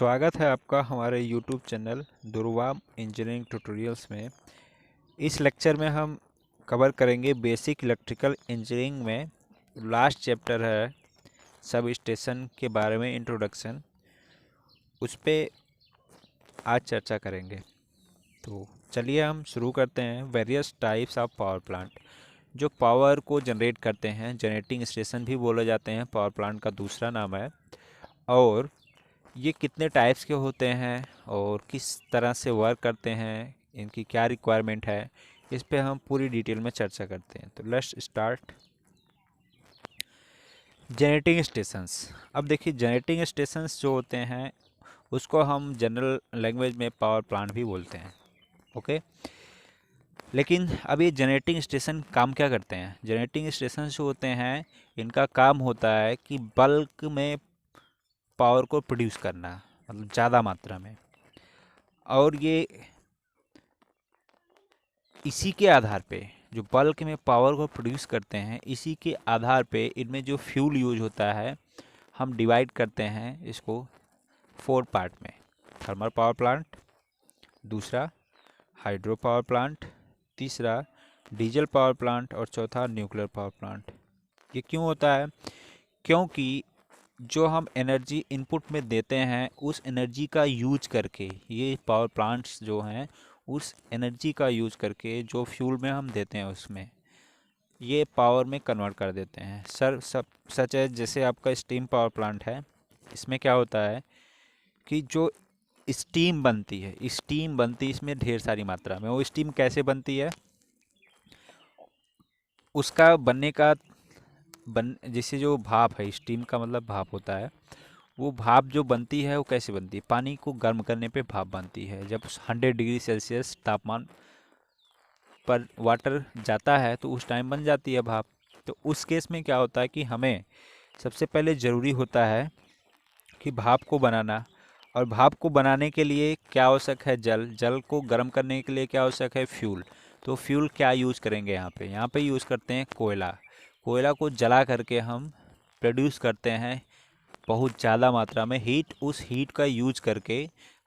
स्वागत है आपका हमारे YouTube चैनल दुर्वा इंजीनियरिंग ट्यूटोरियल्स में। इस लेक्चर में हम कवर करेंगे बेसिक इलेक्ट्रिकल इंजीनियरिंग में लास्ट चैप्टर है सब स्टेशन के बारे में इंट्रोडक्शन, उस पे आज चर्चा करेंगे। तो चलिए हम शुरू करते हैं। Various types of power plant, जो पावर को जनरेट करते हैं, जनरेटिंग स्टेशन भी बोले जाते हैं, पावर प्लांट का दूसरा नाम है। और ये कितने टाइप्स के होते हैं और किस तरह से वर्क करते हैं, इनकी क्या रिक्वायरमेंट है, इस पे हम पूरी डिटेल में चर्चा करते हैं। तो लेट्स स्टार्ट। Generating stations. अब देखिए, जनरेटिंग स्टेशंस जो होते हैं उसको हम जनरल लैंग्वेज में पावर प्लांट भी बोलते हैं, ओके। लेकिन अब ये जनरेटिंग स्टेशन काम क्या करते हैं? जनरेटिंग स्टेशन जो होते हैं इनका काम होता है कि बल्क में पावर को प्रोड्यूस करना, मतलब ज़्यादा मात्रा में। और ये इसी के आधार पे, जो बल्क में पावर को प्रोड्यूस करते हैं, इसी के आधार पे इनमें जो फ्यूल यूज होता है हम डिवाइड करते हैं इसको 4 पार्ट में। थर्मल पावर प्लांट, दूसरा हाइड्रो पावर प्लांट, तीसरा डीजल पावर प्लांट और चौथा न्यूक्लियर पावर प्लांट। ये क्यों होता है? क्योंकि जो हम एनर्जी इनपुट में देते हैं उस एनर्जी का यूज करके ये पावर प्लांट्स जो हैं उस एनर्जी का यूज करके जो फ्यूल में हम देते हैं उसमें ये पावर में कन्वर्ट कर देते हैं। सब सच है, जैसे आपका स्टीम पावर प्लांट है, इसमें क्या होता है कि जो स्टीम बनती है इसमें ढेर सारी मात्रा में। वो स्टीम कैसे बनती है? उसका बनने का जैसे जो भाप है, स्टीम का मतलब भाप होता है, वो भाप जो बनती है वो कैसे बनती है? पानी को गर्म करने पे भाप बनती है। जब 100 डिग्री सेल्सियस तापमान पर वाटर जाता है तो उस टाइम बन जाती है भाप। तो उस केस में क्या होता है कि हमें सबसे पहले ज़रूरी होता है कि भाप को बनाना। और भाप को बनाने के लिए क्या आवश्यक है? जल को गर्म करने के लिए क्या आवश्यक है? फ्यूल। तो फ्यूल क्या यूज़ करेंगे यहाँ पे यूज़ करते हैं कोयला। कोयला को जला करके हम प्रोड्यूस करते हैं बहुत ज़्यादा मात्रा में हीट। उस हीट का यूज करके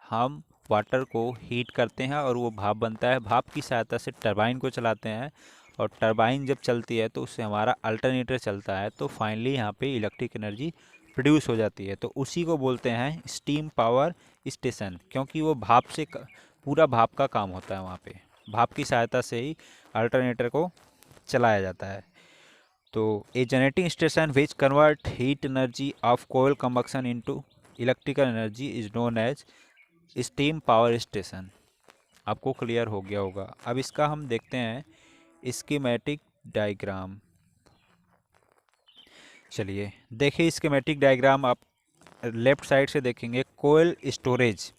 हम वाटर को हीट करते हैं और वो भाप बनता है। भाप की सहायता से टरबाइन को चलाते हैं और टरबाइन जब चलती है तो उससे हमारा अल्टरनेटर चलता है, तो फाइनली यहाँ पे इलेक्ट्रिक एनर्जी प्रोड्यूस हो जाती है। तो उसी को बोलते हैं स्टीम पावर स्टेशन, क्योंकि वो भाप से पूरा भाप का काम होता है वहाँ पे। भाप की सहायता से ही अल्टरनेटर को चलाया जाता है। तो a generating station which convert heat energy of कोयल combustion into electrical energy is known as steam power station. आपको क्लियर हो गया होगा। अब इसका हम देखते हैं स्कीमेटिक डायग्राम। चलिए देखिए स्कीमेटिक डायग्राम। आप लेफ्ट साइड से देखेंगे कोयल स्टोरेज,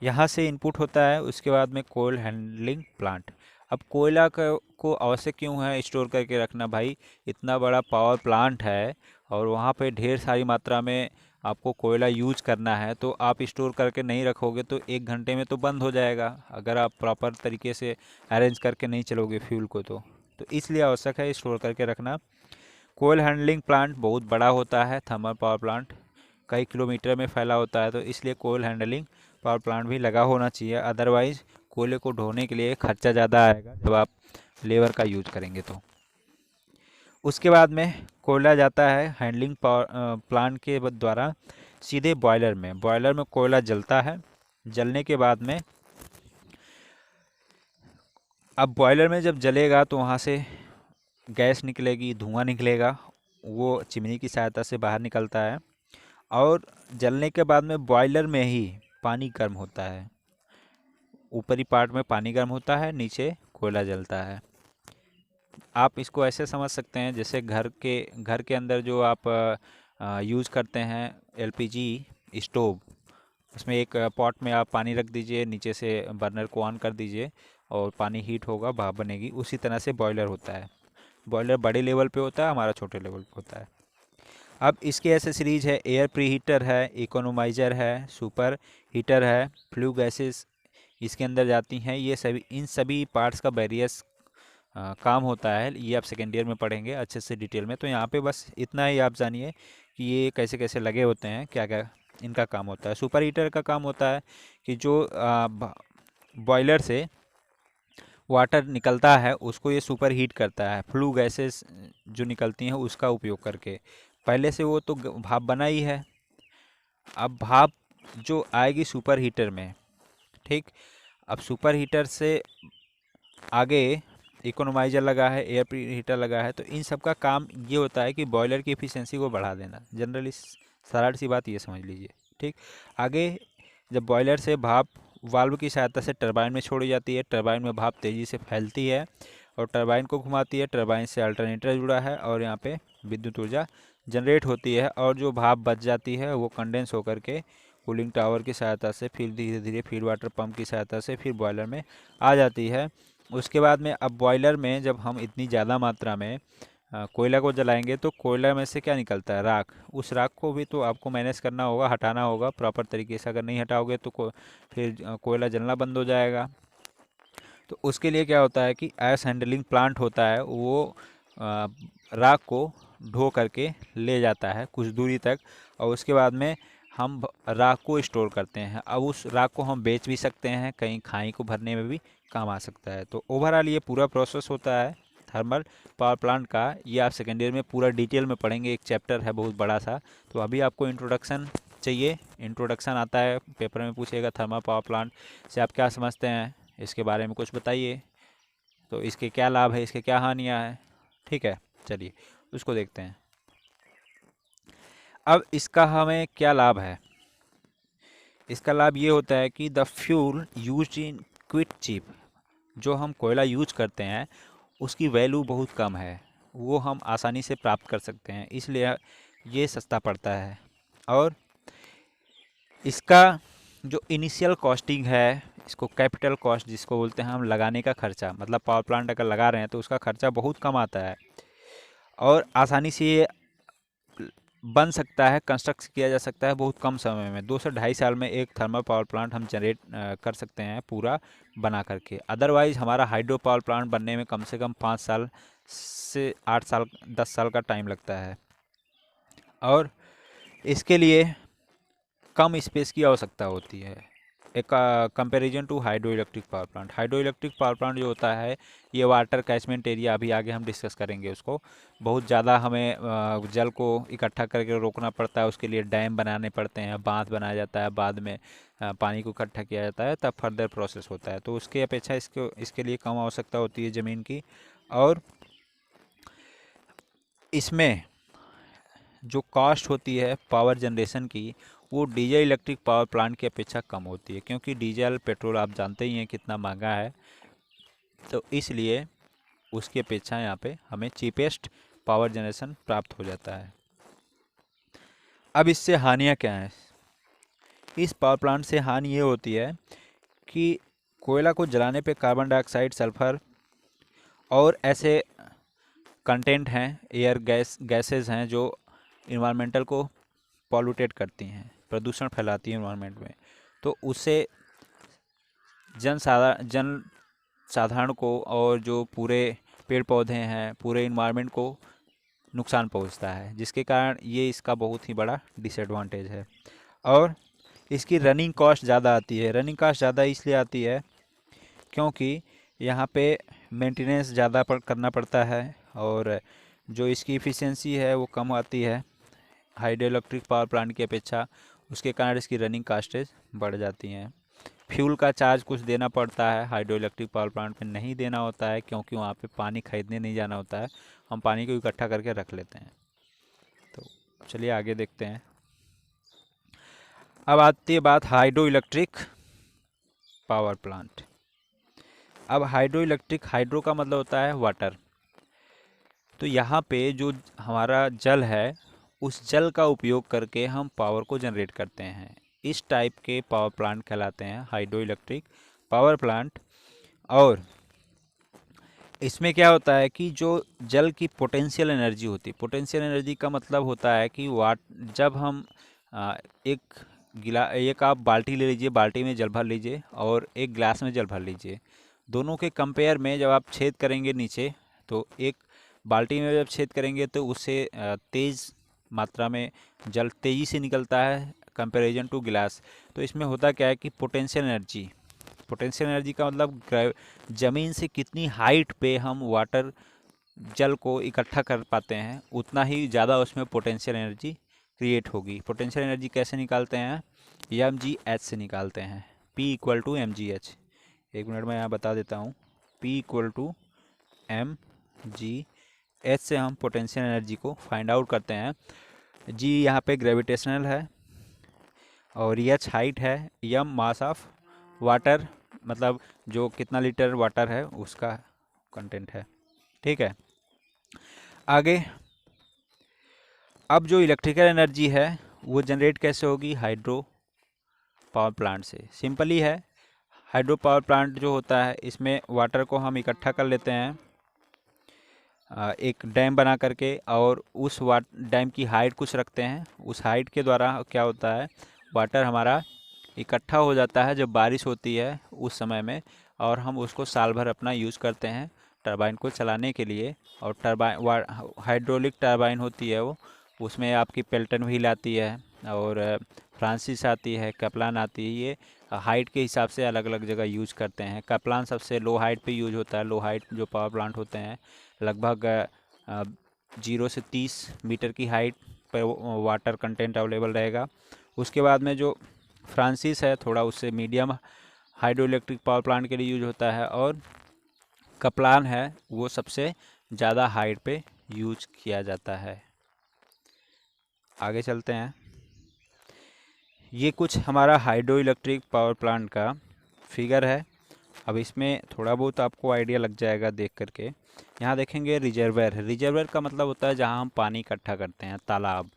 यहाँ से इनपुट होता है, उसके बाद में कोयल हैंडलिंग प्लांट। अब कोयला को आवश्यक क्यों है स्टोर करके रखना? भाई इतना बड़ा पावर प्लांट है और वहाँ पे ढेर सारी मात्रा में आपको कोयला यूज करना है, तो आप स्टोर करके नहीं रखोगे तो 1 घंटे में तो बंद हो जाएगा, अगर आप प्रॉपर तरीके से अरेंज करके नहीं चलोगे फ्यूल को। तो इसलिए आवश्यक है स्टोर करके रखना। कोयल हैंडलिंग प्लांट बहुत बड़ा होता है, थर्मल पावर प्लांट कई किलोमीटर में फैला होता है, तो इसलिए कोयल हैंडलिंग पावर प्लांट भी लगा होना चाहिए। अदरवाइज़ कोयले को ढोने के लिए खर्चा ज़्यादा आएगा जब आप लेबर का यूज करेंगे। तो उसके बाद में कोयला जाता है हैंडलिंग पावर प्लांट के द्वारा सीधे बॉयलर में। बॉयलर में कोयला जलता है। जलने के बाद में अब बॉयलर में जब जलेगा तो वहाँ से गैस निकलेगी, धुआं निकलेगा, वो चिमनी की सहायता से बाहर निकलता है। और जलने के बाद में बॉयलर में ही पानी गर्म होता है। ऊपरी पार्ट में पानी गर्म होता है, नीचे कोयला जलता है। आप इसको ऐसे समझ सकते हैं जैसे घर के अंदर जो आप यूज़ करते हैं एलपीजी स्टोव, उसमें एक पॉट में आप पानी रख दीजिए, नीचे से बर्नर को ऑन कर दीजिए और पानी हीट होगा, भाप बनेगी। उसी तरह से बॉयलर होता है। बॉयलर बड़े लेवल पे होता है, हमारा छोटे लेवल पे होता है। अब इसके एसेसरीज है, एयर प्री हीटर है, इकोनोमाइज़र है, सुपर हीटर है, फ्लू गैसेस इसके अंदर जाती हैं। ये सभी, इन सभी पार्ट्स का वेरियस काम होता है। ये आप सेकेंड ईयर में पढ़ेंगे अच्छे से डिटेल में। तो यहाँ पे बस इतना ही आप जानिए कि ये कैसे कैसे लगे होते हैं, क्या क्या इनका काम होता है। सुपर हीटर का काम होता है कि जो बॉयलर से वाटर निकलता है उसको ये सुपर हीट करता है, फ्लू गैसेस जो निकलती हैं उसका उपयोग करके। पहले से वो तो भाप बना ही है, अब भाप जो आएगी सुपर हीटर में, ठीक। अब सुपर हीटर से आगे इकोनोमाइजर लगा है, एयर हीटर लगा है, तो इन सब का काम ये होता है कि बॉयलर की एफिशिएंसी को बढ़ा देना। जनरली सरल सी बात ये समझ लीजिए, ठीक। आगे जब बॉयलर से भाप वाल्व की सहायता से टरबाइन में छोड़ी जाती है, टरबाइन में भाप तेज़ी से फैलती है और टरबाइन को घुमाती है। टरबाइन से अल्टरनेटर जुड़ा है और यहाँ पे विद्युत ऊर्जा जनरेट होती है, और जो भाप बच जाती है वो कंडेंस होकर के कूलिंग टावर की सहायता से फिर धीरे धीरे फीड वाटर पंप की सहायता से फिर बॉयलर में आ जाती है। उसके बाद में अब बॉयलर में जब हम इतनी ज़्यादा मात्रा में कोयला को जलाएंगे तो कोयला में से क्या निकलता है, राख। उस राख को भी तो आपको मैनेज करना होगा, हटाना होगा प्रॉपर तरीके से। अगर नहीं हटाओगे तो फिर कोयला जलना बंद हो जाएगा। तो उसके लिए क्या होता है कि ऐश हैंडलिंग प्लांट होता है, वो राख को ढो करके ले जाता है कुछ दूरी तक, और उसके बाद में हम राख को स्टोर करते हैं। अब उस राख को हम बेच भी सकते हैं, कहीं खाई को भरने में भी काम आ सकता है। तो ओवरऑल ये पूरा प्रोसेस होता है थर्मल पावर प्लांट का। ये आप सेकेंड ईयर में पूरा डिटेल में पढ़ेंगे, एक चैप्टर है बहुत बड़ा सा। तो अभी आपको इंट्रोडक्शन चाहिए, इंट्रोडक्शन आता है पेपर में पूछेगा, थर्मल पावर प्लांट से आप क्या समझते हैं, इसके बारे में कुछ बताइए। तो इसके क्या लाभ है, इसके क्या हानियाँ हैं, ठीक है। चलिए उसको देखते हैं। अब इसका हमें क्या लाभ है। इसका लाभ ये होता है कि the fuel use in quite cheap, जो हम कोयला यूज करते हैं उसकी वैल्यू बहुत कम है, वो हम आसानी से प्राप्त कर सकते हैं, इसलिए ये सस्ता पड़ता है। और इसका जो इनिशियल कॉस्टिंग है, इसको कैपिटल कॉस्ट जिसको बोलते हैं हम, लगाने का खर्चा, मतलब पावर प्लांट अगर लगा रहे हैं तो उसका खर्चा बहुत कम आता है और आसानी से ये बन सकता है, कंस्ट्रक्ट किया जा सकता है बहुत कम समय में। 2 से 2.5 साल में एक थर्मल पावर प्लांट हम जनरेट कर सकते हैं पूरा बना करके। अदरवाइज़ हमारा हाइड्रो पावर प्लांट बनने में कम से कम 5 साल से 8 साल 10 साल का टाइम लगता है, और इसके लिए कम स्पेस की आवश्यकता होती है एक comparison to hydro electric power plant. Hydro electric power plant जो होता है ये वाटर कैचमेंट एरिया, अभी आगे हम डिस्कस करेंगे उसको, बहुत ज़्यादा हमें जल को इकट्ठा करके रोकना पड़ता है। उसके लिए डैम बनाने पड़ते हैं, बांध बनाया जाता है, बाद में पानी को इकट्ठा किया जाता है, तब फर्दर प्रोसेस होता है। तो उसके अपेक्षा इसके लिए कम आवश्यकता होती है ज़मीन की, और इसमें जो कॉस्ट होती है पावर जनरेशन की वो डीजल इलेक्ट्रिक पावर प्लांट की अपेक्षा कम होती है, क्योंकि डीजल पेट्रोल आप जानते ही हैं कितना महंगा है। तो इसलिए उसकी अपेक्षा यहाँ पे हमें चीपेस्ट पावर जनरेशन प्राप्त हो जाता है। अब इससे हानियाँ क्या हैं। इस पावर प्लांट से हानि ये होती है कि कोयला को जलाने पे कार्बन डाइऑक्साइड, सल्फर और ऐसे कंटेंट हैं, एयर गैसेस हैं जो इन्वायरमेंटल को पॉल्यूटेट करती हैं, प्रदूषण फैलाती हैं इन्वायरमेंट में। तो उससे जन साधारण को और जो पूरे पेड़ पौधे हैं, पूरे इन्वायरमेंट को नुकसान पहुंचता है, जिसके कारण ये इसका बहुत ही बड़ा डिसएडवांटेज है। और इसकी रनिंग कॉस्ट ज़्यादा आती है। रनिंग कॉस्ट ज़्यादा इसलिए आती है क्योंकि यहाँ पे मेंटेनेंस ज़्यादा करना पड़ता है, और जो इसकी इफ़िशियंसी है वो कम आती है हाइड्रो इलेक्ट्रिक पावर प्लांट की अपेक्षा। उसके कारण इसकी रनिंग कास्टेज बढ़ जाती हैं। फ्यूल का चार्ज कुछ देना पड़ता है, हाइड्रो इलेक्ट्रिक पावर प्लांट में नहीं देना होता है, क्योंकि वहाँ पे पानी खरीदने नहीं जाना होता है, हम पानी को इकट्ठा करके रख लेते हैं। तो चलिए आगे देखते हैं। अब आती है बात हाइड्रो इलेक्ट्रिक पावर प्लांट। अब हाइड्रो इलेक्ट्रिक, हाइड्रो का मतलब होता है वाटर। तो यहाँ पे जो हमारा जल है उस जल का उपयोग करके हम पावर को जनरेट करते हैं। इस टाइप के पावर प्लांट कहलाते हैं हाइड्रो इलेक्ट्रिक पावर प्लांट। और इसमें क्या होता है कि जो जल की पोटेंशियल एनर्जी होती है, पोटेंशियल एनर्जी का मतलब होता है कि जब हम एक आप बाल्टी ले लीजिए, बाल्टी में जल भर लीजिए और एक ग्लास में जल भर लीजिए। दोनों के कंपेयर में जब आप छेद करेंगे नीचे, तो एक बाल्टी में जब छेद करेंगे तो उससे तेज़ मात्रा में जल तेज़ी से निकलता है कंपैरिजन टू ग्लास। तो इसमें होता क्या है कि पोटेंशियल एनर्जी का मतलब ज़मीन से कितनी हाइट पे हम वाटर जल को इकट्ठा कर पाते हैं, उतना ही ज़्यादा उसमें पोटेंशियल एनर्जी क्रिएट होगी। पोटेंशियल एनर्जी कैसे निकालते हैं? एम जी एच से निकालते हैं। P equal to M G H. एक मिनट में यहाँ बता देता हूँ। P equal to M G H से हम पोटेंशियल एनर्जी को फाइंड आउट करते हैं। जी यहाँ पे ग्रेविटेशनल है और एच हाइट है, एम मास ऑफ वाटर, मतलब जो कितना लीटर वाटर है उसका कंटेंट है। ठीक है, आगे अब जो इलेक्ट्रिकल एनर्जी है वो जनरेट कैसे होगी? हाइड्रो पावर प्लांट से। सिंपल ही है। हाइड्रो पावर प्लांट जो होता है इसमें वाटर को हम इकट्ठा कर लेते हैं एक डैम बना करके, और उस डैम की हाइट कुछ रखते हैं। उस हाइट के द्वारा क्या होता है, वाटर हमारा इकट्ठा हो जाता है जब बारिश होती है उस समय में, और हम उसको साल भर अपना यूज़ करते हैं टरबाइन को चलाने के लिए। और टरबाइन हाइड्रोलिक टरबाइन होती है वो, उसमें आपकी पेल्टन व्हील आती है और फ्रांसिस आती है, कैप्लान आती है। ये हाइट के हिसाब से अलग अलग जगह यूज करते हैं। कैप्लान सबसे लो हाइट पे यूज होता है। लो हाइट जो पावर प्लांट होते हैं लगभग 0 से 30 मीटर की हाइट पर वाटर कंटेंट अवेलेबल रहेगा। उसके बाद में जो फ्रांसिस है थोड़ा उससे medium hydro electric power plant के लिए यूज होता है, और कैप्लान है वो सबसे ज़्यादा हाइट पे यूज किया जाता है। आगे चलते हैं। ये कुछ हमारा हाइड्रो इलेक्ट्रिक पावर प्लांट का फिगर है। अब इसमें थोड़ा बहुत आपको आइडिया लग जाएगा देख करके। यहाँ देखेंगे रिजर्वर। रिजर्वर का मतलब होता है जहाँ हम पानी इकट्ठा करते हैं, तालाब।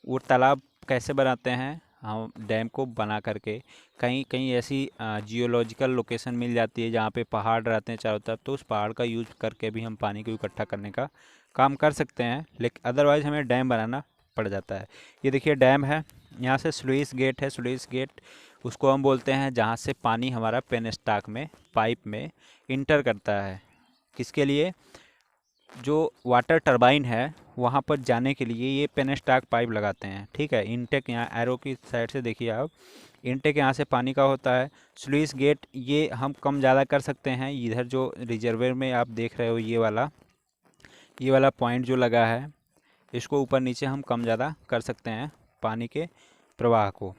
वो तालाब कैसे बनाते हैं? हम डैम को बना करके, कहीं कहीं ऐसी जियोलॉजिकल लोकेशन मिल जाती है जहाँ पे पहाड़ रहते हैं चारों तरफ, तो उस पहाड़ का यूज करके भी हम पानी को इकट्ठा करने का काम कर सकते हैं, लेकिन अदरवाइज़ हमें डैम बनाना पड़ जाता है। ये देखिए डैम है, यहाँ से स्लुइस गेट है। स्लुइस गेट उसको हम बोलते हैं जहाँ से पानी हमारा पेनस्टॉक में पाइप में इंटर करता है। किसके लिए? जो वाटर टरबाइन है वहाँ पर जाने के लिए ये पेनस्टॉक पाइप लगाते हैं। ठीक है, इनटेक यहाँ एरो की साइड से देखिए आप, इनटेक यहाँ से पानी का होता है। स्लुइस गेट ये हम कम ज़्यादा कर सकते हैं। इधर जो रिजर्वर में आप देख रहे हो ये वाला पॉइंट जो लगा है, इसको ऊपर नीचे हम कम ज़्यादा कर सकते हैं पानी के प्रवाह को।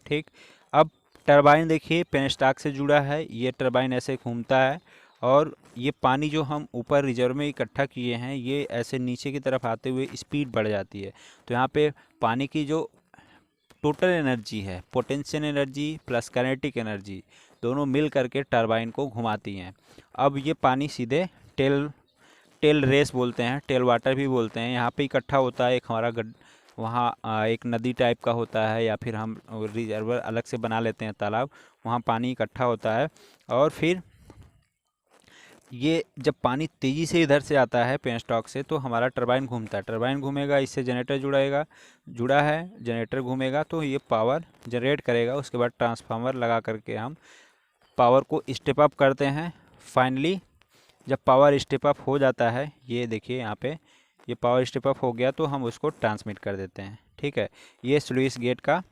ठीक, अब टरबाइन देखिए पेनस्टॉक से जुड़ा है। ये टरबाइन ऐसे घूमता है और ये पानी जो हम ऊपर रिजर्व में इकट्ठा किए हैं ये ऐसे नीचे की तरफ आते हुए स्पीड बढ़ जाती है। तो यहाँ पे पानी की जो टोटल एनर्जी है, potential energy plus kinetic energy, दोनों मिल करके टरबाइन को घुमाती हैं। अब ये पानी सीधे टेल रेस बोलते हैं, टेल वाटर भी बोलते हैं, यहाँ पे इकट्ठा होता है। एक हमारा वहाँ एक नदी टाइप का होता है, या फिर हम रिजर्वर अलग से बना लेते हैं तालाब, वहाँ पानी इकट्ठा होता है। और फिर ये जब पानी तेज़ी से इधर से आता है पेनस्टॉक से, तो हमारा टरबाइन घूमता है। टरबाइन घूमेगा, इससे जनरेटर जुड़ा है, जनरेटर घूमेगा तो ये पावर जनरेट करेगा। उसके बाद ट्रांसफार्मर लगा करके हम पावर को स्टेप अप करते हैं। फाइनली जब पावर स्टेप अप हो जाता है, ये देखिए यहाँ पे ये पावर स्टेप अप हो गया, तो हम उसको ट्रांसमिट कर देते हैं। ठीक है, ये स्लुइस गेट का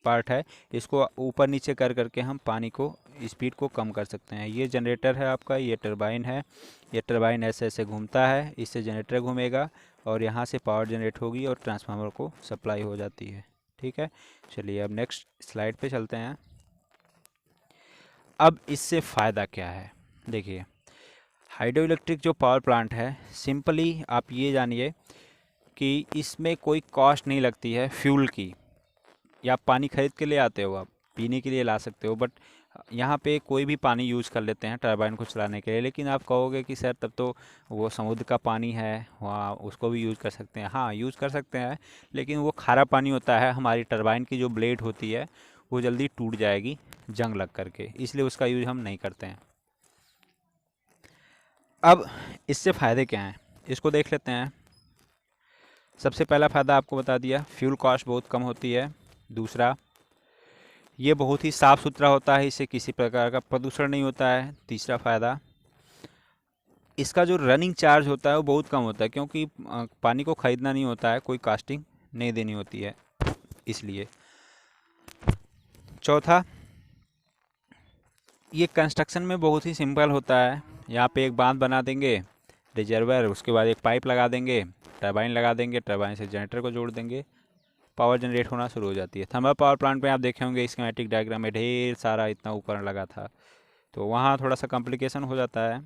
पार्ट है। इसको ऊपर नीचे कर करके हम पानी को स्पीड को कम कर सकते हैं। ये जनरेटर है आपका, ये टरबाइन है। ये टरबाइन ऐसे ऐसे घूमता है, इससे जनरेटर घूमेगा और यहाँ से पावर जनरेट होगी और ट्रांसफार्मर को सप्लाई हो जाती है। ठीक है, चलिए अब नेक्स्ट स्लाइड पे चलते हैं। अब इससे फ़ायदा क्या है? देखिए हाइड्रो इलेक्ट्रिक जो पावर प्लांट है, सिंपली आप ये जानिए कि इसमें कोई कॉस्ट नहीं लगती है फ्यूल की। या पानी खरीद के ले आते हो, आप पीने के लिए ला सकते हो, बट यहाँ पे कोई भी पानी यूज़ कर लेते हैं टरबाइन को चलाने के लिए। लेकिन आप कहोगे कि सर तब तो वो समुद्र का पानी है, वहाँ उसको भी यूज़ कर सकते हैं। हाँ यूज़ कर सकते हैं, लेकिन वो खारा पानी होता है। हमारी टरबाइन की जो ब्लेड होती है वो जल्दी टूट जाएगी जंग लग करके, इसलिए उसका यूज़ हम नहीं करते हैं। अब इससे फ़ायदे क्या हैं इसको देख लेते हैं। सबसे पहला फ़ायदा आपको बता दिया, फ्यूल कॉस्ट बहुत कम होती है। दूसरा, ये बहुत ही साफ़ सुथरा होता है, इससे किसी प्रकार का प्रदूषण नहीं होता है। तीसरा फ़ायदा, इसका जो रनिंग चार्ज होता है वो बहुत कम होता है, क्योंकि पानी को ख़रीदना नहीं होता है, कोई कास्टिंग नहीं देनी होती है इसलिए। चौथा, ये कंस्ट्रक्शन में बहुत ही सिंपल होता है। यहाँ पे एक बांध बना देंगे, रिजर्वर, उसके बाद एक पाइप लगा देंगे, टरबाइन लगा देंगे, टरबाइन से जनरेटर को जोड़ देंगे, पावर जनरेट होना शुरू हो जाती है। थर्मल पावर प्लांट में आप देखे होंगे स्कीमेटिक डायग्राम में ढेर सारा इतना उपकरण लगा था, तो वहाँ थोड़ा सा कॉम्प्लिकेशन हो जाता है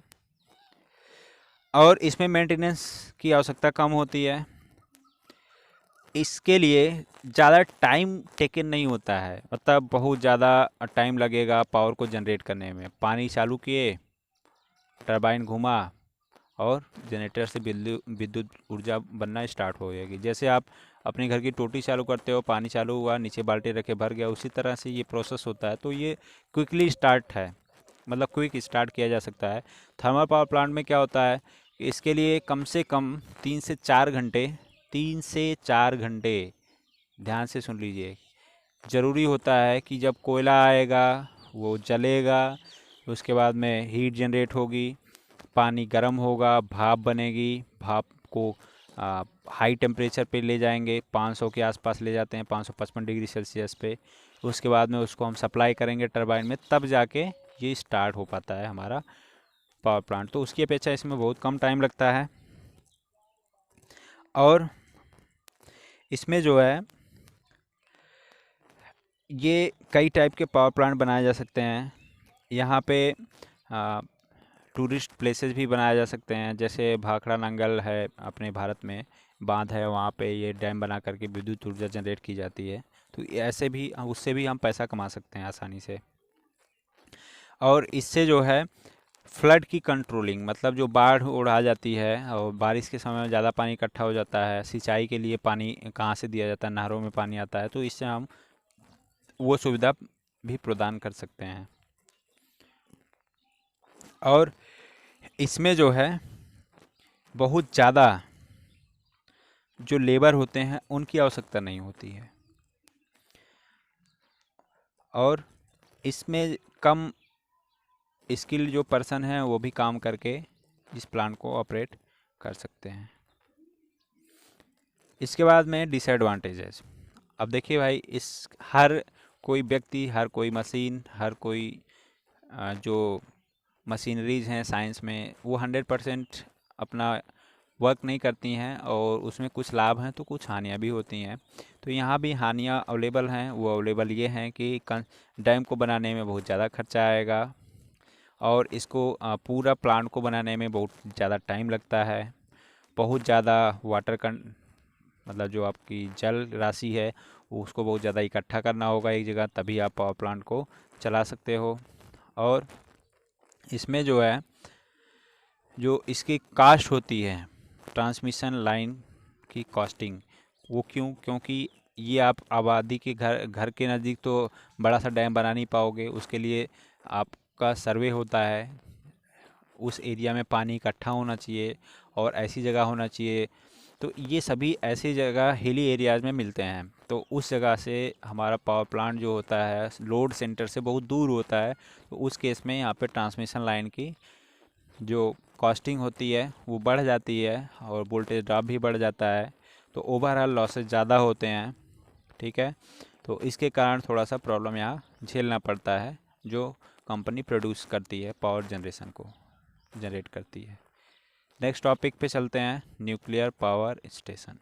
और इसमें मेंटेनेंस की आवश्यकता कम होती है। इसके लिए ज़्यादा टाइम टेकन नहीं होता है, मतलब बहुत ज़्यादा टाइम लगेगा पावर को जनरेट करने में। पानी चालू किए, टरबाइन घुमा और जनरेटर से विद्युत ऊर्जा बनना स्टार्ट हो जाएगी। जैसे आप अपने घर की टोटी चालू करते हो, पानी चालू हुआ, नीचे बाल्टी रखे भर गया, उसी तरह से ये प्रोसेस होता है। तो ये क्विकली स्टार्ट है, मतलब क्विक स्टार्ट किया जा सकता है। थर्मल पावर प्लांट में क्या होता है कि इसके लिए कम से कम 3 से 4 घंटे ध्यान से सुन लीजिए, ज़रूरी होता है कि जब कोयला आएगा वो जलेगा, उसके बाद में हीट जनरेट होगी, पानी गर्म होगा, भाप बनेगी, भाप को हाई टेम्परेचर पे ले जाएंगे, 500 के आसपास ले जाते हैं, 555 डिग्री सेल्सियस पे। उसके बाद में उसको हम सप्लाई करेंगे टरबाइन में, तब जाके ये स्टार्ट हो पाता है हमारा पावर प्लांट। तो उसकी अपेक्षा इसमें बहुत कम टाइम लगता है और इसमें जो है ये कई टाइप के पावर प्लांट बनाए जा सकते हैं। यहाँ पे टूरिस्ट प्लेसेस भी बनाए जा सकते हैं, जैसे भाखड़ा नंगल है अपने भारत में, बांध है, वहाँ पे ये डैम बना करके विद्युत ऊर्जा जनरेट की जाती है। तो ऐसे भी, उससे भी हम पैसा कमा सकते हैं आसानी से। और इससे जो है फ्लड की कंट्रोलिंग, मतलब जो बाढ़ उड़ आ जाती है और बारिश के समय में ज़्यादा पानी इकट्ठा हो जाता है, सिंचाई के लिए पानी कहाँ से दिया जाता है, नहरों में पानी आता है, तो इससे हम वो सुविधा भी प्रदान कर सकते हैं। और इसमें जो है बहुत ज़्यादा जो लेबर होते हैं उनकी आवश्यकता नहीं होती है और इसमें कम स्किल जो पर्सन है वो भी काम करके इस प्लांट को ऑपरेट कर सकते हैं। इसके बाद में डिसएडवांटेजेस। अब देखिए भाई, इस हर कोई व्यक्ति, हर कोई मशीन, हर कोई जो मशीनरीज हैं साइंस में, वो 100% अपना वर्क नहीं करती हैं और उसमें कुछ लाभ हैं तो कुछ हानियाँ भी होती हैं। तो यहाँ भी हानियाँ अवेलेबल हैं। वो अवेलेबल ये हैं कि डैम को बनाने में बहुत ज़्यादा खर्चा आएगा और इसको पूरा प्लांट को बनाने में बहुत ज़्यादा टाइम लगता है। बहुत ज़्यादा वाटर मतलब जो आपकी जल राशि है उसको बहुत ज़्यादा इकट्ठा करना होगा एक जगह, तभी आप पावर प्लांट को चला सकते हो। और इसमें जो है, जो इसकी कास्ट होती है, ट्रांसमिशन लाइन की कॉस्टिंग, वो क्योंकि ये आप आबादी के घर के नज़दीक तो बड़ा सा डैम बना नहीं पाओगे। उसके लिए आपका सर्वे होता है, उस एरिया में पानी इकट्ठा होना चाहिए और ऐसी जगह होना चाहिए। तो ये सभी ऐसी जगह हिली एरियाज़ में मिलते हैं, तो उस जगह से हमारा पावर प्लांट जो होता है लोड सेंटर से बहुत दूर होता है। तो उस केस में यहाँ पे ट्रांसमिशन लाइन की जो कॉस्टिंग होती है वो बढ़ जाती है और वोल्टेज ड्रॉप भी बढ़ जाता है, तो ओवरऑल लॉसेज ज़्यादा होते हैं। ठीक है, तो इसके कारण थोड़ा सा प्रॉब्लम यहाँ झेलना पड़ता है जो कंपनी प्रोड्यूस करती है, पावर जनरेशन को जनरेट करती है। नेक्स्ट टॉपिक पे चलते हैं, न्यूक्लियर पावर स्टेशन।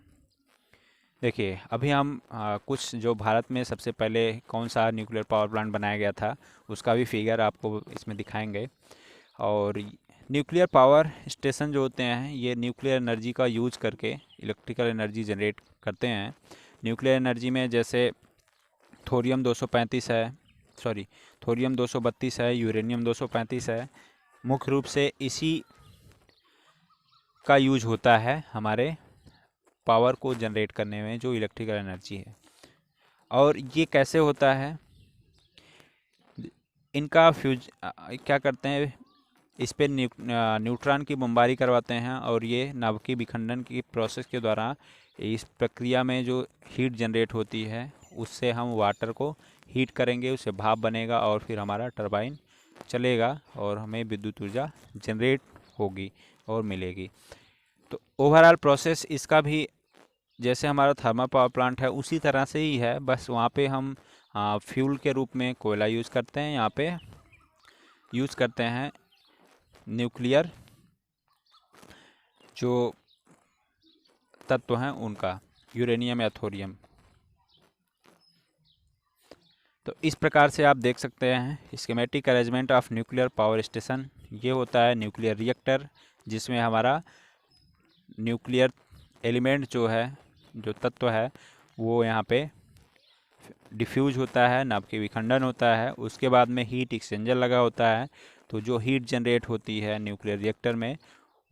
देखिए अभी हम कुछ जो भारत में सबसे पहले कौन सा न्यूक्लियर पावर प्लांट बनाया गया था उसका भी फिगर आपको इसमें दिखाएंगे। और न्यूक्लियर पावर स्टेशन जो होते हैं ये न्यूक्लियर एनर्जी का यूज करके इलेक्ट्रिकल एनर्जी जनरेट करते हैं। न्यूक्लियर एनर्जी में जैसे थोरियम 235 है, सॉरी थोरियम 232 है, यूरेनियम 235 है। मुख्य रूप से इसी का यूज होता है हमारे पावर को जनरेट करने में, जो इलेक्ट्रिकल एनर्जी है। और ये कैसे होता है, इनका क्या करते हैं, इस पे न्यूट्रॉन की बमबारी करवाते हैं और ये नाभिकीय विखंडन की प्रोसेस के द्वारा इस प्रक्रिया में जो हीट जनरेट होती है उससे हम वाटर को हीट करेंगे, उससे भाप बनेगा और फिर हमारा टरबाइन चलेगा और हमें विद्युत ऊर्जा जनरेट होगी और मिलेगी। तो ओवरऑल प्रोसेस इसका भी जैसे हमारा थर्मल पावर प्लांट है उसी तरह से ही है, बस वहाँ पे हम फ्यूल के रूप में कोयला यूज़ करते हैं, यहाँ पे यूज़ करते हैं न्यूक्लियर जो तत्व हैं उनका, यूरेनियम या थोरियम। तो इस प्रकार से आप देख सकते हैं schematic arrangement of nuclear power station. ये होता है न्यूक्लियर रिएक्टर, जिसमें हमारा न्यूक्लियर एलिमेंट जो है, जो तत्व है, वो यहाँ पे डिफ्यूज होता है, नाभिकीय विखंडन होता है। उसके बाद में हीट एक्सचेंजर लगा होता है। तो जो हीट जनरेट होती है न्यूक्लियर रिएक्टर में,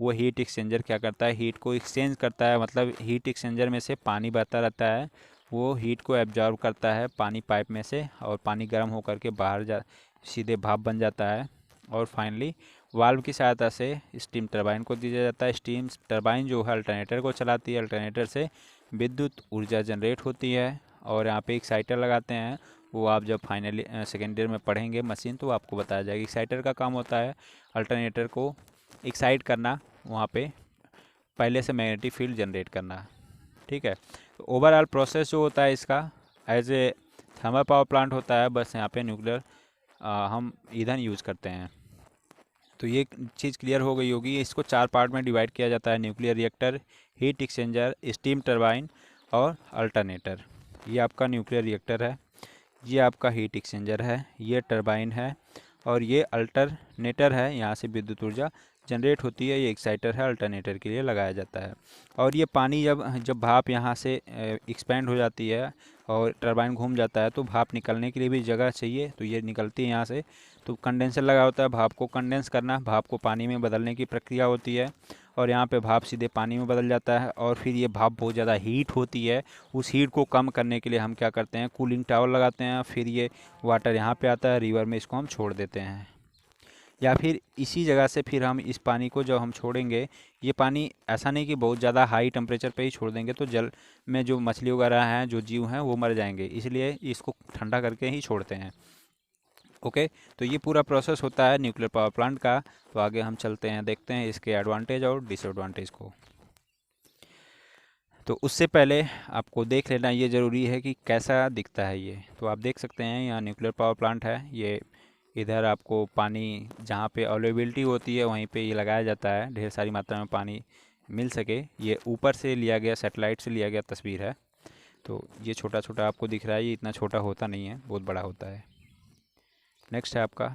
वो हीट एक्सचेंजर क्या करता है, हीट को एक्सचेंज करता है। मतलब हीट एक्सचेंजर में से पानी बहता रहता है, वो हीट को एब्जॉर्व करता है पानी पाइप में से, और पानी गर्म होकर के बाहर सीधे भाप बन जाता है। और फाइनली वाल्व की सहायता से स्टीम टरबाइन को दिया जाता है। स्टीम टरबाइन जो है अल्टरनेटर को चलाती है, अल्टरनेटर से विद्युत ऊर्जा जनरेट होती है। और यहाँ पे एक्साइटर लगाते हैं, वो आप जब फाइनली सेकेंड ईयर में पढ़ेंगे मशीन तो आपको बताया जाएगा। एक्साइटर का काम होता है अल्टरनेटर को एक्साइट करना, वहाँ पे पहले से मैग्नेटिक फील्ड जनरेट करना। ठीक है, तो ओवरऑल प्रोसेस जो होता है इसका as a thermal power plant होता है, बस यहाँ पे न्यूक्लियर हम ईंधन यूज़ करते हैं। तो ये चीज़ क्लियर हो गई होगी। इसको 4 पार्ट में डिवाइड किया जाता है, nuclear reactor, heat exchanger, steam turbine और अल्टरनेटर। ये आपका न्यूक्लियर रिएक्टर है, ये आपका हीट एक्सचेंजर है, ये टरबाइन है, और ये अल्टरनेटर है, यहाँ से विद्युत ऊर्जा जनरेट होती है। ये एक्साइटर है, अल्टरनेटर के लिए लगाया जाता है। और ये पानी जब जब भाप यहाँ से एक्सपेंड हो जाती है और टरबाइन घूम जाता है, तो भाप निकलने के लिए भी जगह चाहिए, तो ये निकलती है यहाँ से। तो कंडेंसर लगा होता है, भाप को कंडेंस करना, भाप को पानी में बदलने की प्रक्रिया होती है। और यहाँ पे भाप सीधे पानी में बदल जाता है। और फिर ये भाप बहुत ज़्यादा हीट होती है, उस हीट को कम करने के लिए हम क्या करते हैं, कूलिंग टावर लगाते हैं। फिर ये वाटर यहाँ पे आता है रिवर में, इसको हम छोड़ देते हैं। या फिर इसी जगह से फिर हम इस पानी को जब हम छोड़ेंगे, ये पानी ऐसा नहीं कि बहुत ज़्यादा हाई टेम्परेचर पे ही छोड़ देंगे, तो जल में जो मछली वगैरह हैं, जो जीव हैं, वो मर जाएंगे, इसलिए इसको ठंडा करके ही छोड़ते हैं। ओके, तो ये पूरा प्रोसेस होता है न्यूक्लियर पावर प्लांट का। तो आगे हम चलते हैं, देखते हैं इसके एडवांटेज और डिसएडवांटेज को। तो उससे पहले आपको देख लेना ये ज़रूरी है कि कैसा दिखता है ये। तो आप देख सकते हैं यहाँ न्यूक्लियर पावर प्लांट है। ये इधर आपको पानी जहाँ पे अवेलेबिलिटी होती है वहीं पे ये लगाया जाता है, ढेर सारी मात्रा में पानी मिल सके। ये ऊपर से लिया गया, सैटेलाइट से लिया गया तस्वीर है। तो ये छोटा छोटा आपको दिख रहा है, ये इतना छोटा होता नहीं है, बहुत बड़ा होता है। नेक्स्ट है आपका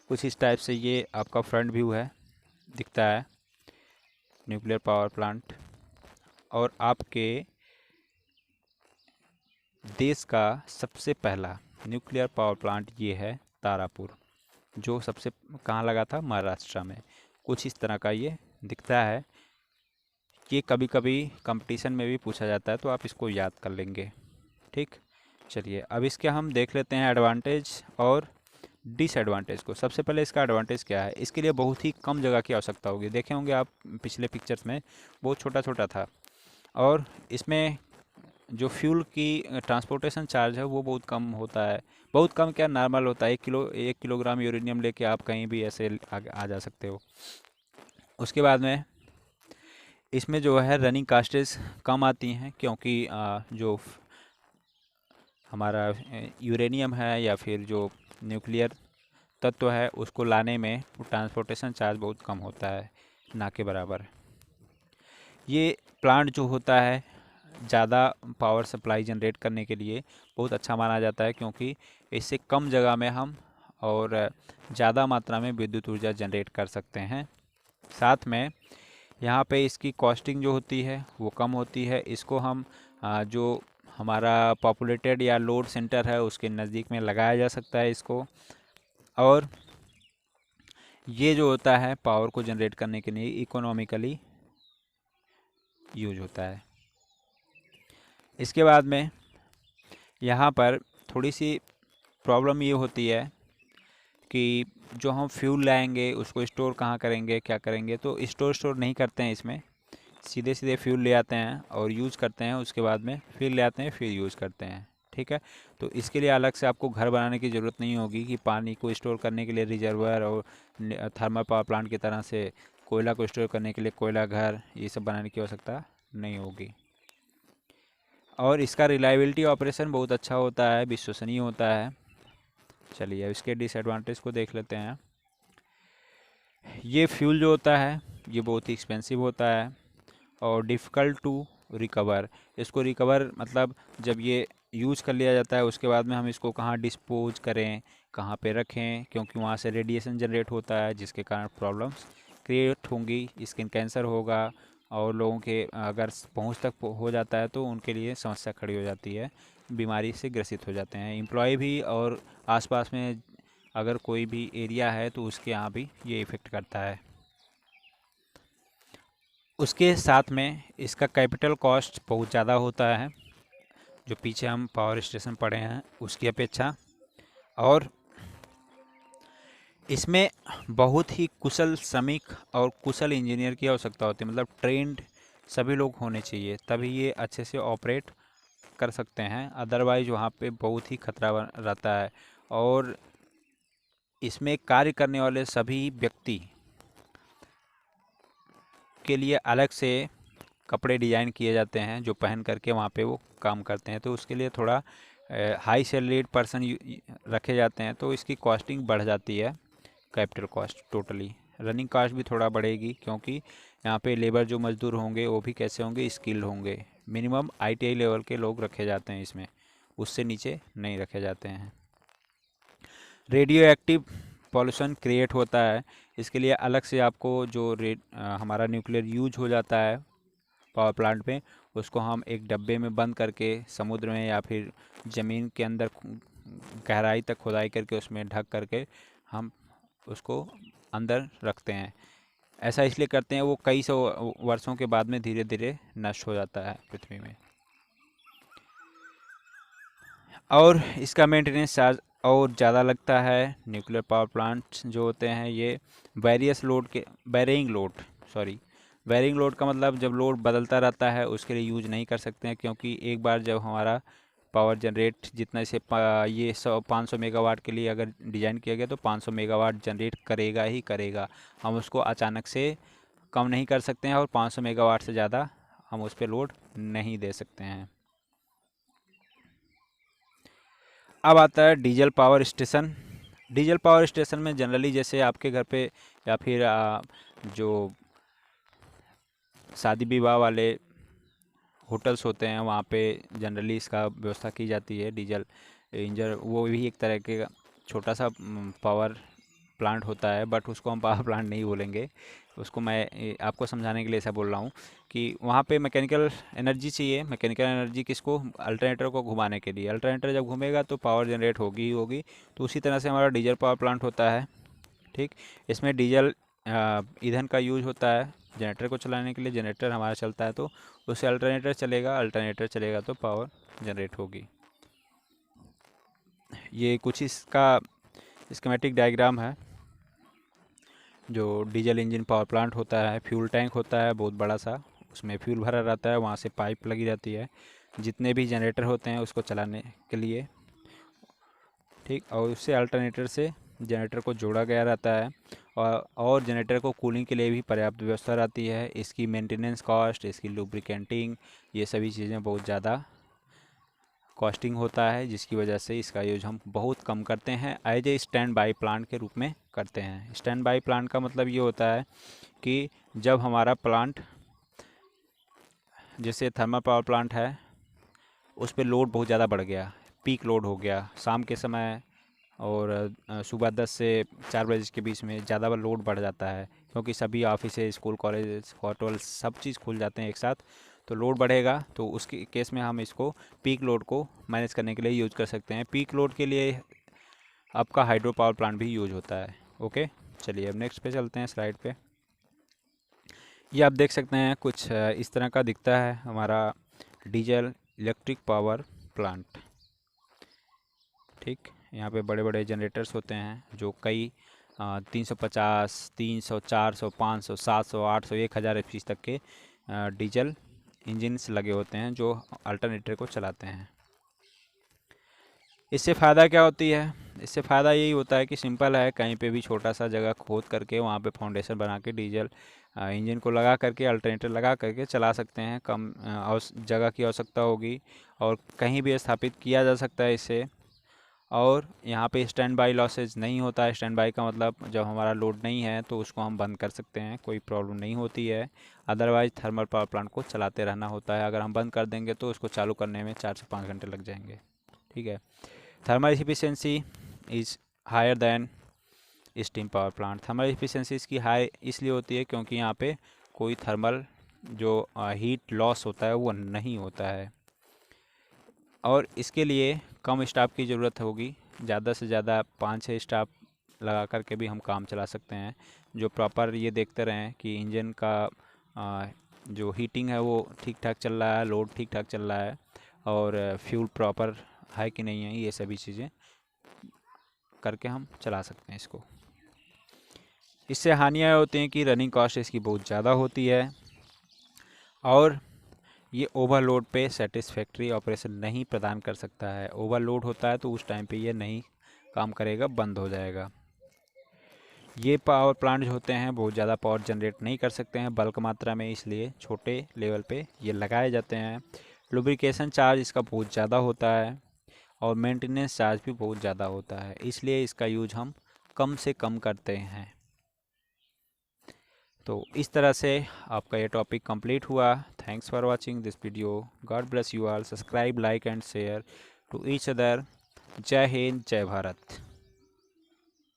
कुछ इस टाइप से ये आपका फ्रंट व्यू है, दिखता है न्यूक्लियर पावर प्लांट। और आपके देश का सबसे पहला न्यूक्लियर पावर प्लांट ये है तारापुर, जो सबसे कहाँ लगा था, महाराष्ट्र में। कुछ इस तरह का ये दिखता है। ये कभी कभी कंपटीशन में भी पूछा जाता है, तो आप इसको याद कर लेंगे। ठीक, चलिए अब इसके हम देख लेते हैं एडवांटेज और डिसएडवांटेज को। सबसे पहले इसका एडवांटेज क्या है। इसके लिए बहुत ही कम जगह की आवश्यकता होगी। देखे होंगे आप पिछले पिक्चर्स में, बहुत छोटा छोटा था। और इसमें जो फ्यूल की ट्रांसपोर्टेशन चार्ज है वो बहुत कम होता है। बहुत कम क्या, नॉर्मल होता है। 1 किलोग्राम यूरेनियम लेके आप कहीं भी ऐसे आ जा सकते हो। उसके बाद में इसमें जो है रनिंग कास्टेज कम आती हैं, क्योंकि जो हमारा यूरेनियम है या फिर जो न्यूक्लियर तत्व है, उसको लाने में ट्रांसपोर्टेशन चार्ज बहुत कम होता है, ना के बराबर। ये प्लांट जो होता है ज़्यादा पावर सप्लाई जनरेट करने के लिए बहुत अच्छा माना जाता है, क्योंकि इससे कम जगह में हम और ज़्यादा मात्रा में विद्युत ऊर्जा जनरेट कर सकते हैं। साथ में यहाँ पे इसकी कॉस्टिंग जो होती है वो कम होती है। इसको हम जो हमारा पॉपुलेटेड या लोड सेंटर है उसके नज़दीक में लगाया जा सकता है इसको। और ये जो होता है पावर को जनरेट करने के लिए इकोनॉमिकली यूज होता है। इसके बाद में यहाँ पर थोड़ी सी प्रॉब्लम ये होती है कि जो हम फ्यूल लाएंगे उसको स्टोर कहाँ करेंगे, क्या करेंगे। तो स्टोर नहीं करते हैं इसमें, सीधे सीधे फ्यूल ले आते हैं और यूज़ करते हैं। उसके बाद में फिर ले आते हैं, फिर यूज़ करते हैं। ठीक है, तो इसके लिए अलग से आपको घर बनाने की ज़रूरत नहीं होगी कि पानी को स्टोर करने के लिए रिजर्वर और थर्मल पावर प्लांट की तरह से कोयला को स्टोर करने के लिए कोयला घर, ये सब बनाने की आवश्यकता नहीं होगी। और इसका रिलायबिलिटी ऑपरेशन बहुत अच्छा होता है, विश्वसनीय होता है। चलिए अब इसके डिसएडवांटेज को देख लेते हैं। ये फ्यूल जो होता है ये बहुत ही एक्सपेंसिव होता है और डिफ़िकल्ट टू रिकवर। इसको रिकवर मतलब जब ये यूज़ कर लिया जाता है उसके बाद में हम इसको कहाँ डिस्पोज करें, कहाँ पे रखें, क्योंकि वहाँ से रेडिएशन जनरेट होता है जिसके कारण प्रॉब्लम्स क्रिएट होंगी, स्किन कैंसर होगा और लोगों के अगर पहुँच तक हो जाता है तो उनके लिए समस्या खड़ी हो जाती है, बीमारी से ग्रसित हो जाते हैं एम्प्लॉय भी, और आसपास में अगर कोई भी एरिया है तो उसके यहाँ भी ये इफ़ेक्ट करता है। उसके साथ में इसका कैपिटल कॉस्ट बहुत ज़्यादा होता है जो पीछे हम पावर स्टेशन पड़े हैं उसकी अपेक्षा, और इसमें बहुत ही कुशल श्रमिक और कुशल इंजीनियर की आवश्यकता होती है, मतलब ट्रेंड सभी लोग होने चाहिए तभी ये अच्छे से ऑपरेट कर सकते हैं, अदरवाइज वहाँ पे बहुत ही खतरा रहता है। और इसमें कार्य करने वाले सभी व्यक्ति के लिए अलग से कपड़े डिज़ाइन किए जाते हैं जो पहन करके वहाँ पे वो काम करते हैं, तो उसके लिए थोड़ा हाई सैलरीड पर्सन रखे जाते हैं तो इसकी कॉस्टिंग बढ़ जाती है, capital cost totally. Running cost भी थोड़ा बढ़ेगी क्योंकि यहाँ पे लेबर जो मजदूर होंगे वो भी कैसे होंगे, स्किल्ड होंगे। मिनिमम आईटीआई लेवल के लोग रखे जाते हैं इसमें, उससे नीचे नहीं रखे जाते हैं। रेडियो एक्टिव पॉल्यूशन क्रिएट होता है, इसके लिए अलग से आपको जो हमारा न्यूक्लियर यूज हो जाता है पावर प्लांट में, उसको हम एक डब्बे में बंद करके समुद्र में या फिर ज़मीन के अंदर गहराई तक खुदाई करके उसमें ढक करके हम उसको अंदर रखते हैं। ऐसा इसलिए करते हैं वो कई सौ वर्षों के बाद में धीरे धीरे नष्ट हो जाता है पृथ्वी में। और इसका मेंटेनेंस चार्ज और ज़्यादा लगता है। न्यूक्लियर पावर प्लांट्स जो होते हैं ये वेरियस लोड के वेरिंग लोड का मतलब जब लोड बदलता रहता है उसके लिए यूज नहीं कर सकते हैं, क्योंकि एक बार जब हमारा पावर जनरेट जितना से ये 500 मेगावाट के लिए अगर डिज़ाइन किया गया तो 500 मेगावाट जनरेट करेगा ही करेगा। हम उसको अचानक से कम नहीं कर सकते हैं और 500 मेगावाट से ज़्यादा हम उस पर लोड नहीं दे सकते हैं। अब आता है diesel power station. Diesel power station में जनरली जैसे आपके घर पे या फिर जो शादी विवाह वाले होटल्स होते हैं वहाँ पे जनरली इसका व्यवस्था की जाती है। डीजल इंजन वो भी एक तरह के छोटा सा पावर प्लांट होता है, बट उसको हम पावर प्लांट नहीं बोलेंगे। उसको मैं आपको समझाने के लिए ऐसा बोल रहा हूँ कि वहाँ पे मैकेनिकल एनर्जी चाहिए। मैकेनिकल एनर्जी किसको, अल्टरनेटर को घुमाने के लिए। अल्टरनेटर जब घूमेगा तो पावर जनरेट होगी ही होगी। तो उसी तरह से हमारा डीजल पावर प्लांट होता है। ठीक, इसमें डीजल ईंधन का यूज होता है जनरेटर को चलाने के लिए। जनरेटर हमारा चलता है तो उससे अल्टरनेटर चलेगा तो पावर जनरेट होगी। ये कुछ इसका स्कीमेटिक डायग्राम है। जो डीजल इंजन पावर प्लांट होता है, फ्यूल टैंक होता है बहुत बड़ा सा, उसमें फ्यूल भरा रहता है, वहाँ से पाइप लगी रहती है जितने भी जनरेटर होते हैं उसको चलाने के लिए। ठीक, और उससे अल्टरनेटर से जनरेटर को जोड़ा गया रहता है और जनरेटर को कूलिंग के लिए भी पर्याप्त व्यवस्था रहती है। इसकी मेंटेनेंस कॉस्ट, इसकी लुब्रिकेंटिंग, ये सभी चीज़ें बहुत ज़्यादा कॉस्टिंग होता है, जिसकी वजह से इसका यूज हम बहुत कम करते हैं। As a standby plant के रूप में करते हैं। स्टैंड बाई प्लांट का मतलब ये होता है कि जब हमारा प्लांट, जैसे थर्मल पावर प्लांट है, उस पर लोड बहुत ज़्यादा बढ़ गया, पीक लोड हो गया शाम के समय और सुबह 10 से 4 बजे के बीच में ज़्यादा लोड बढ़ जाता है, क्योंकि सभी ऑफिस, स्कूल, कॉलेज, होटल सब चीज़ खुल जाते हैं एक साथ, तो लोड बढ़ेगा। तो उसके केस में हम इसको पीक लोड को मैनेज करने के लिए यूज़ कर सकते हैं। पीक लोड के लिए आपका हाइड्रो पावर प्लांट भी यूज होता है। ओके, चलिए अब नेक्स्ट पे चलते हैं, स्लाइड पे। ये आप देख सकते हैं कुछ इस तरह का दिखता है हमारा डीजल इलेक्ट्रिक पावर प्लांट। ठीक, यहाँ पे बड़े बड़े जनरेटर्स होते हैं जो कई 350, 300, 400, 500, 700, 800, 1000 एचपी तक के डीजल इंजन्स लगे होते हैं जो अल्टरनेटर को चलाते हैं। इससे फ़ायदा क्या होती है? इससे फ़ायदा यही होता है कि सिंपल है, कहीं पे भी छोटा सा जगह खोद करके वहाँ पे फाउंडेशन बना के डीजल इंजन को लगा करके अल्टरनेटर लगा करके चला सकते हैं। कम जगह की आवश्यकता होगी और कहीं भी स्थापित किया जा सकता है इससे। और यहाँ पे स्टैंड बाई लॉसेज नहीं होता है। स्टैंड बाई का मतलब जब हमारा लोड नहीं है तो उसको हम बंद कर सकते हैं, कोई प्रॉब्लम नहीं होती है। अदरवाइज़ थर्मल पावर प्लांट को चलाते रहना होता है। अगर हम बंद कर देंगे तो उसको चालू करने में 4 से 5 घंटे लग जाएंगे। ठीक है। Thermal efficiency is higher than steam power plant. Thermal efficiency इसकी हाई इसलिए होती है क्योंकि यहाँ पे कोई थर्मल जो हीट लॉस होता है वो नहीं होता है। और इसके लिए कम स्टाफ की ज़रूरत होगी। ज़्यादा से ज़्यादा 5-6 स्टाफ लगा करके भी हम काम चला सकते हैं, जो प्रॉपर ये देखते रहें कि इंजन का जो हीटिंग है वो ठीक ठाक चल रहा है, लोड ठीक ठाक चल रहा है और फ्यूल प्रॉपर है कि नहीं है। ये सभी चीज़ें करके हम चला सकते हैं इसको। इससे हानियाँ होती हैं कि रनिंग कॉस्ट इसकी बहुत ज़्यादा होती है और ये ओवरलोड पे सेटिस्फैक्ट्री ऑपरेशन नहीं प्रदान कर सकता है। ओवरलोड होता है तो उस टाइम पे ये नहीं काम करेगा, बंद हो जाएगा। ये पावर प्लांट जो होते हैं बहुत ज़्यादा पावर जनरेट नहीं कर सकते हैं बल्क मात्रा में, इसलिए छोटे लेवल पे ये लगाए जाते हैं। लुब्रिकेशन चार्ज इसका बहुत ज़्यादा होता है और मेंटेनेंस चार्ज भी बहुत ज़्यादा होता है, इसलिए इसका यूज हम कम से कम करते हैं। तो इस तरह से आपका ये टॉपिक कंप्लीट हुआ। Thanks for watching this video. God bless you all. Subscribe, like and share to each other. जय हिंद, जय भारत।